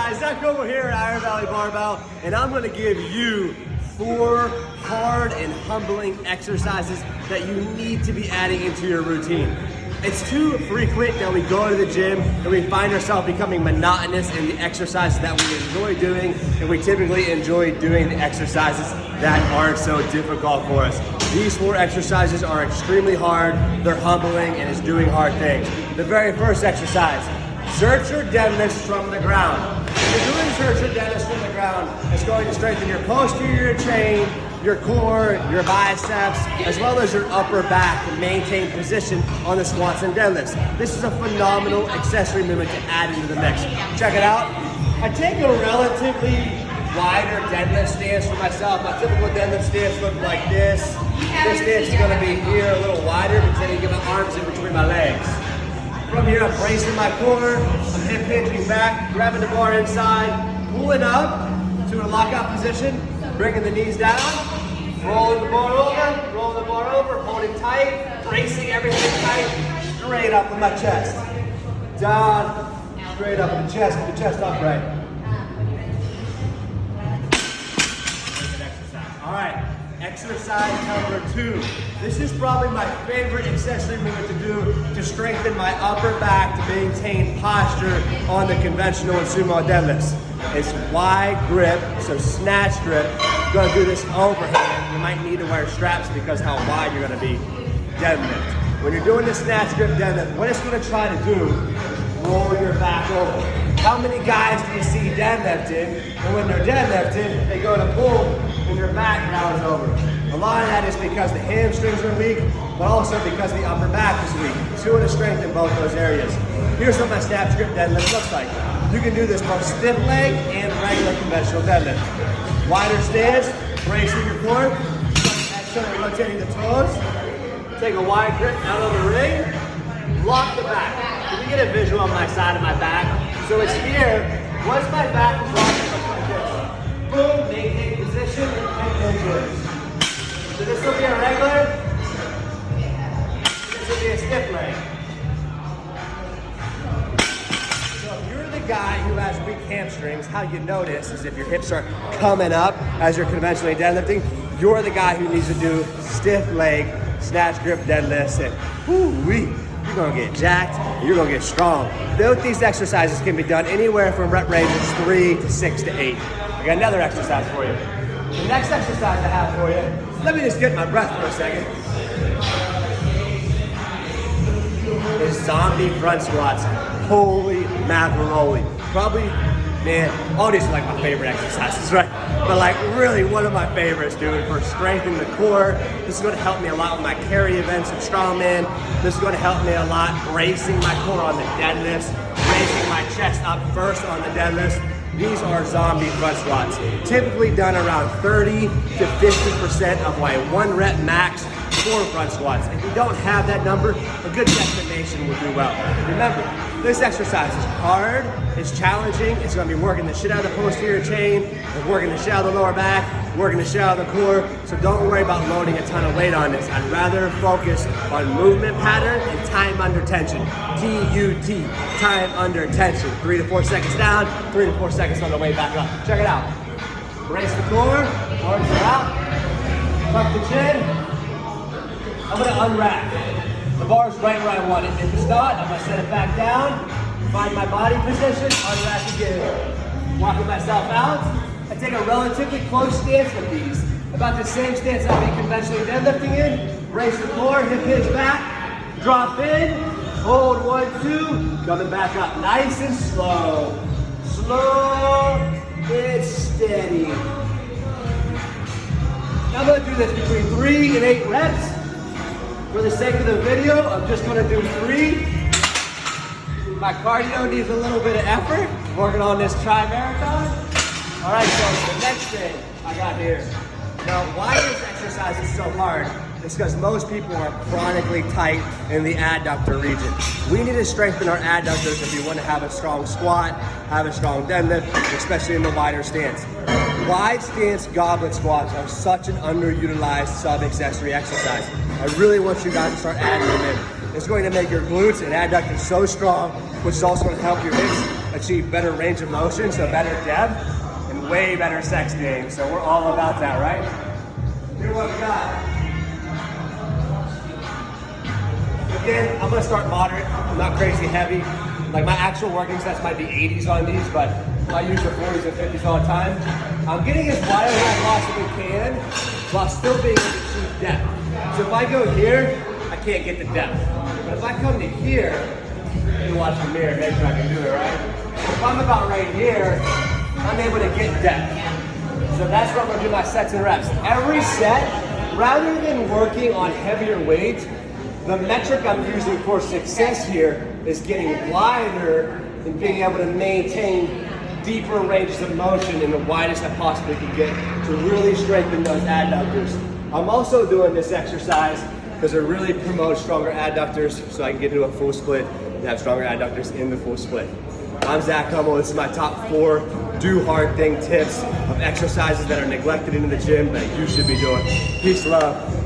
guys, Zach over here at Iron Valley Barbell, and I'm gonna give you 4 hard and humbling exercises that you need to be adding into your routine. It's too frequent that we go to the gym and we find ourselves becoming monotonous in the exercises that we enjoy doing, and we typically enjoy doing the exercises that aren't so difficult for us. These 4 exercises are extremely hard, they're humbling, and it's doing hard things. The very first exercise, Zercher deadlifts from the ground. If you're doing Zercher deadlifts from the ground, it's going to strengthen your posterior chain, your core, your biceps, as well as your upper back to maintain position on the squats and deadlifts. This is a phenomenal accessory movement to add into the mix. Check it out. I take a relatively wider deadlift stance for myself. My typical deadlift stance looks like this. This stance is going to be here a little wider because then you get my arms in between my legs. From here, I'm bracing my core, I'm hip hinging back, grabbing the bar inside, pulling up to a lockout position, bringing the knees down, rolling the bar over, holding tight, bracing everything tight, straight up with my chest. Down, straight up with the chest, with the chest upright. All right. Exercise number 2. This is probably my favorite accessory movement to do to strengthen my upper back to maintain posture on the conventional and sumo deadlifts. It's wide grip, so snatch grip. You're gonna do this overhand. You might need to wear straps because how wide you're gonna be deadlift. When you're doing the snatch grip deadlift, what it's gonna try to do is roll your back over. How many guys do you see deadlifting, and when they're deadlifting, they go to pull and their back rounds over? A lot of that is because the hamstrings are weak, but also because the upper back is weak. So you want to strengthen both those areas. Here's what my snatch grip deadlift looks like. You can do this both stiff leg and regular conventional deadlift. Wider stance, bracing your core, externally rotating the toes, take a wide grip out of the ring, lock the back. Can you get a visual on my side of my back? So it's here, once my back is locked, like this. Boom, maintain position, and into it. So this will be a regular, this will be a stiff leg. So if you're the guy who has weak hamstrings, how you notice is if your hips are coming up as you're conventionally deadlifting, you're the guy who needs to do stiff leg, snatch grip deadlifts, and whoo-wee. You're gonna get jacked, and you're gonna get strong. Both these exercises can be done anywhere from rep ranges 3 to 6 to 8. I got another exercise for you. The next exercise I have for you, let me just get my breath for a second, is zombie front squats. Holy macaroni. Probably, man, all these are like my favorite exercises, right? But like really one of my favorites, dude, for strengthening the core. This is gonna help me a lot with my carry events and strongman. This is gonna help me a lot bracing my core on the deadlifts, raising my chest up first on the deadlifts. These are zombie front squats. Typically done around 30 to 50% of my 1 rep max for front squats. If you don't have that number, a good destination will do well. Remember, this exercise is hard, it's challenging, it's gonna be working the shit out of the posterior chain, it's working the shit out of the lower back, working the shit out of the core, so don't worry about loading a ton of weight on this. I'd rather focus on movement pattern and time under tension. TUT, time under tension. 3 to 4 seconds down, 3 to 4 seconds on the way back up. Check it out. Brace the core, arms are out, tuck the chin. I'm gonna unwrap. The bar's right where I want it. If it's not, I'm gonna set it back down, find my body position, unwrap again. Walking myself out. I take a relatively close stance with these. About the same stance I'd be conventionally deadlifting in. Brace the core, hip hinge back, drop in, hold 1, 2, coming back up. Nice and slow. Slow and steady. Now I'm gonna do this between 3 and 8 reps. For the sake of the video, I'm just gonna do 3. My cardio needs a little bit of effort. Working on this tri-marathon. All right, so the next thing I got here. Now, why this exercise is so hard is because most people are chronically tight in the adductor region. We need to strengthen our adductors if we want to have a strong squat, have a strong deadlift, especially in the wider stance. Wide stance goblet squats are such an underutilized sub-accessory exercise. I really want you guys to start adding them in. It's going to make your glutes and adductors so strong, which is also going to help your hips achieve better range of motion, so better depth, and way better sex game. So we're all about that, right? Here's what we got. Again, I'm gonna start moderate, not crazy heavy. Like my actual working sets might be 80s on these, but I use the 40s and 50s all the time. I'm getting as wide as I possibly can while still being able to achieve depth. So if I go here, I can't get the depth. But if I come to here, you watch the mirror, make sure I can do it, right? If I'm about right here, I'm able to get depth. So that's what I'm gonna do my sets and reps. Every set, rather than working on heavier weights, the metric I'm using for success here is getting wider and being able to maintain deeper ranges of motion in the widest I possibly can get to really strengthen those adductors. I'm also doing this exercise because it really promotes stronger adductors so I can get into a full split and have stronger adductors in the full split. I'm Zach Hummel. This is my top 4 do hard thing tips of exercises that are neglected in the gym that you should be doing. Peace, love.